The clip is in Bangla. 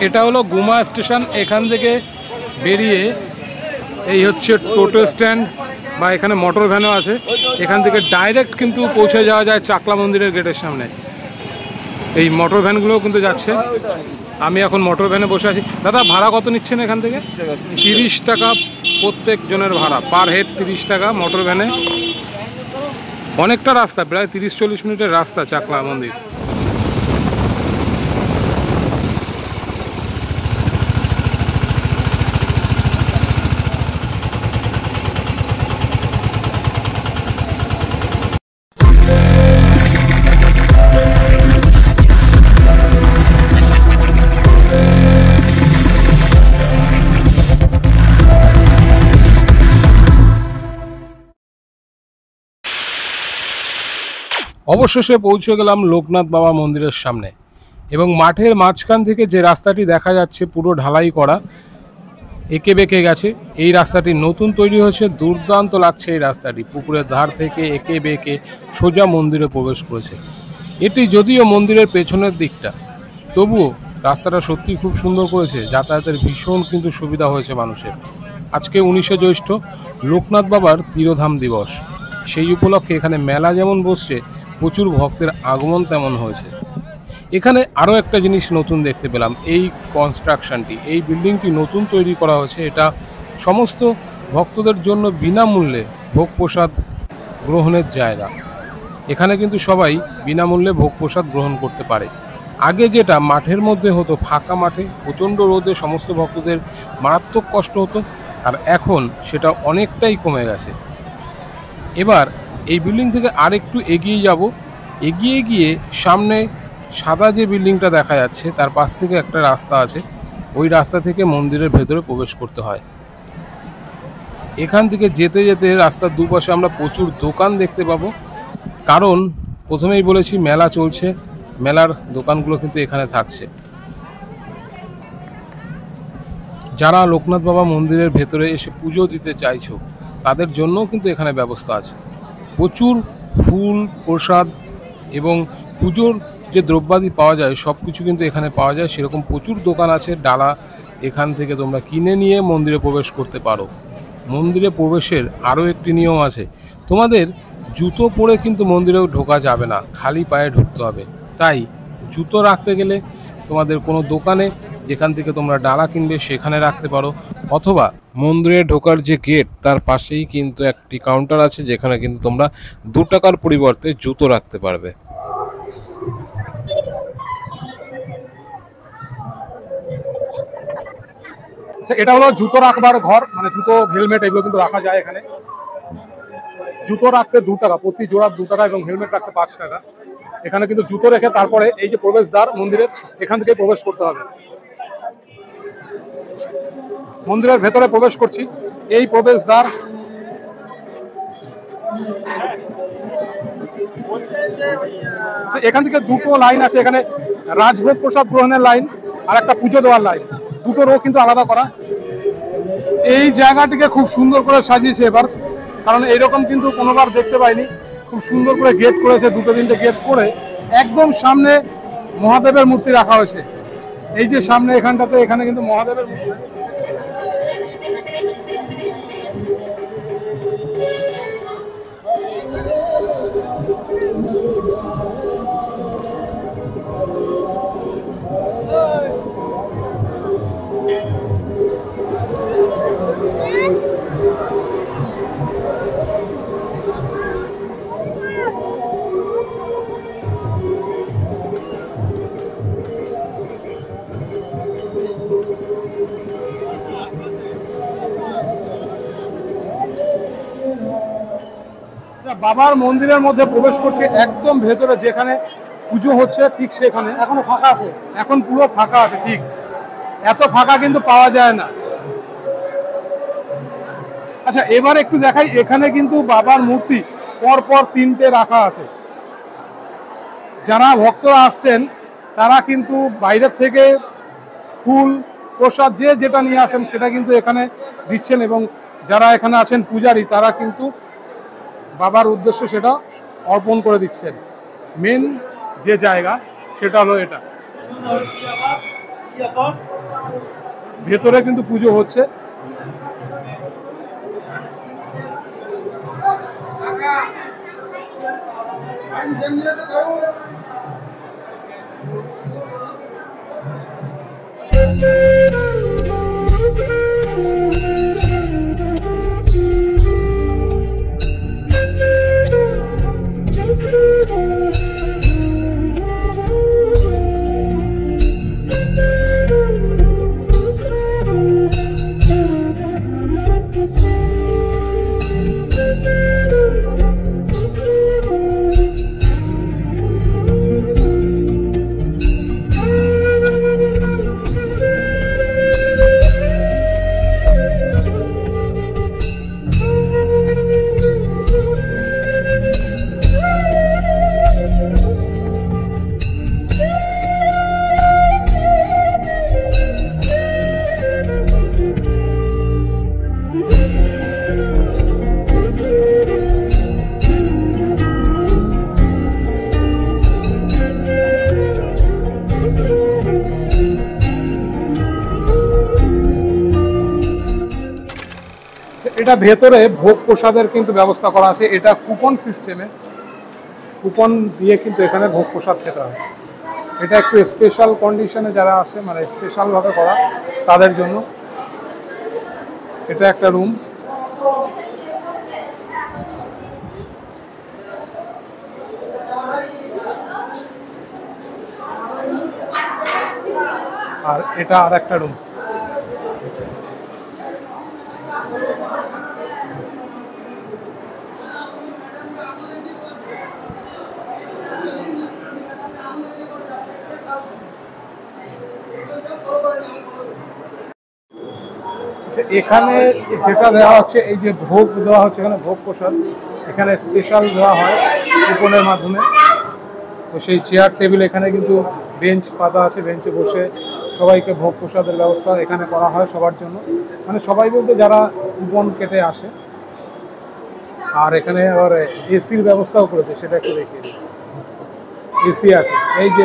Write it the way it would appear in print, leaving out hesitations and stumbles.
এটা হলো গুমা স্টেশন। এখান থেকে বেরিয়ে এই হচ্ছে টোটো স্ট্যান্ড বা এখানে মোটর ভ্যানও আছে। এখান থেকে ডাইরেক্ট কিন্তু পৌঁছে যাওয়া যায় চাকলা মন্দিরের গেটের সামনে। এই মোটর ভ্যানগুলোও কিন্তু যাচ্ছে। আমি এখন মোটর ভ্যানে বসে আছি। দাদা ভাড়া কত নিচ্ছেন এখান থেকে? 30 টাকা প্রত্যেক জনের ভাড়া, পার হেড 30 টাকা মোটর ভ্যানে। অনেকটা রাস্তা, প্রায় 30-40 মিনিটের রাস্তা চাকলা মন্দির। অবশেষে পৌঁছে গেলাম লোকনাথ বাবা মন্দিরের সামনে এবং মাঠের মাঝখান থেকে যে রাস্তাটি দেখা যাচ্ছে পুরো ঢালাই করা, এঁকে বেঁকে গেছে। এই রাস্তাটি নতুন তৈরি হয়েছে, দুর্দান্ত লাগছে এই রাস্তাটি। পুকুরের ধার থেকে এঁকে বেঁকে সোজা মন্দিরে প্রবেশ করেছে। এটি যদিও মন্দিরের পেছনের দিকটা, তবুও রাস্তাটা সত্যি খুব সুন্দর করেছে। যাতায়াতের ভীষণ কিন্তু সুবিধা হয়েছে মানুষের। আজকে 19শে জ্যৈষ্ঠ, লোকনাথ বাবার তিরোধাম দিবস। সেই উপলক্ষে এখানে মেলা যেমন বসছে, প্রচুর ভক্তের আগমন তেমন হয়েছে। এখানে আরও একটা জিনিস নতুন দেখতে পেলাম, এই কনস্ট্রাকশনটি, এই বিল্ডিংটি নতুন তৈরি করা হয়েছে। এটা সমস্ত ভক্তদের জন্য বিনামূল্যে ভোগ প্রসাদ গ্রহণের জায়গা। এখানে কিন্তু সবাই বিনামূল্যে ভোগ প্রসাদ গ্রহণ করতে পারে। আগে যেটা মাঠের মধ্যে হতো, ফাঁকা মাঠে প্রচণ্ড রোদে সমস্ত ভক্তদের মারাত্মক কষ্ট হতো, আর এখন সেটা অনেকটাই কমে গেছে। এবার এই বিল্ডিং থেকে আর একটু এগিয়ে যাব। এগিয়ে গিয়ে সামনে সাদা যে বিল্ডিংটা দেখা যাচ্ছে, তার পাশ থেকে একটা রাস্তা আছে। ওই রাস্তা থেকে মন্দিরের ভেতরে প্রবেশ করতে হয়। এখান থেকে যেতে যেতে রাস্তার দুপাশে আমরা প্রচুর দোকান দেখতে পাবো, কারণ প্রথমেই বলেছি মেলা চলছে। মেলার দোকানগুলো কিন্তু এখানে থাকছে। যারা লোকনাথ বাবা মন্দিরের ভেতরে এসে পুজো দিতে চাইছো, তাদের জন্যও কিন্তু এখানে ব্যবস্থা আছে। প্রচুর ফুল, প্রসাদ এবং পুজোর যে দ্রব্যাদি পাওয়া যায় সব কিছু কিন্তু এখানে পাওয়া যায়। সেরকম প্রচুর দোকান আছে, ডালা এখান থেকে তোমরা কিনে নিয়ে মন্দিরে প্রবেশ করতে পারো। মন্দিরে প্রবেশের আরও একটি নিয়ম আছে, তোমাদের জুতো পরে কিন্তু মন্দিরেও ঢোকা যাবে না, খালি পায়ে ঢুকতে হবে। তাই জুতো রাখতে গেলে তোমাদের কোনো দোকানে যেখান থেকে তোমরা ডালা কিনবে সেখানে রাখতে পারো, অথবা মন্দিরে ঢোকার যে গেট তার পাশেই কিন্তু একটি কাউন্টার আছে, যেখানে কিন্তু তোমরা 2 টাকার পরিবর্তে জুতো রাখতে পারবে। আচ্ছা, এটা হলো জুতো রাখবার ঘর, মানে জুতো, হেলমেট এগুলো কিন্তু রাখা যায় এখানে। জুতো রাখতে 2 টাকা, প্রতি জোড়া 2 টাকা, এবং হেলমেট রাখতে 5 টাকা। এখানে কিন্তু জুতো রেখে তারপরে এই যে প্রবেশদ্বার মন্দিরের, এখান থেকে প্রবেশ করতে হবে। মন্দিরের ভেতরে প্রবেশ করছি। এই প্রবেশদ্বার, এখান থেকে 2টো লাইন আছে। এখানে রাজভোগ প্রসাদ গ্রহণের লাইন আর একটা পুজো দেওয়ার লাইন, দুটো রো কিন্তু আলাদা করা। এই জায়গাটিকে খুব সুন্দর করে সাজিয়েছে এবার, কারণ এইরকম কিন্তু কোনোবার দেখতে পাইনি। খুব সুন্দর করে গেট করেছে, 2-3টে গেট করে একদম সামনে মহাদেবের মূর্তি রাখা হয়েছে। এই যে সামনে এখানটাতে, এখানে কিন্তু মহাদেবের মূর্তি। বাবার মন্দিরের মধ্যে প্রবেশ করছে, একদম ভেতরে যেখানে পুজো হচ্ছে ঠিক সেখানে। এখনো ফাঁকা আছে, এখন পুরো ফাঁকা আছে। ঠিক এত ফাঁকা কিন্তু পাওয়া যায় না। আচ্ছা, এবার একটু দেখাই। এখানে কিন্তু বাবার মূর্তি পরপর 3টে রাখা আছে। যারা ভক্তরা আসছেন তারা কিন্তু বাইরের থেকে ফুল, প্রসাদ যে যেটা নিয়ে আসেন সেটা কিন্তু এখানে দিচ্ছেন, এবং যারা এখানে আছেন পূজারী, তারা কিন্তু বাবার উদ্দেশ্যে সেটা অর্পণ করে দিচ্ছেন। মেন যে জায়গা সেটা হলো এটা। ভেতরে কিন্তু পুজো হচ্ছে। এটা ভেতরে ভোগ প্রসাদের কিন্তু ব্যবস্থা করা আছে। এটা কুপন সিস্টেমে, কুপন দিয়ে কিন্তু এখানে ভোগ প্রসাদ খেতে হয়। এটা একটু স্পেশাল কন্ডিশনে যারা আসে, মানে স্পেশালভাবে করা তাদের জন্য। এটা একটা রুম। আর এটা আর একটা রুম। এখানে যেটা দেওয়া হচ্ছে, এই যে ভোগ দেওয়া হচ্ছে, এখানে ভোগ প্রসাদ এখানে স্পেশাল দেওয়া হয় কুপনের মাধ্যমে। তো সেই চেয়ার টেবিল, এখানে কিন্তু বেঞ্চ পাতা আছে, বেঞ্চে বসে সবাইকে ভোগ প্রসাদের ব্যবস্থা এখানে করা হয় সবার জন্য, মানে সবাই বলতে যারা কুপন কেটে আসে। আর এখানে আবার এসির ব্যবস্থাও করেছে, সেটা একটু দেখিয়ে দিই। এসি আছে, এই যে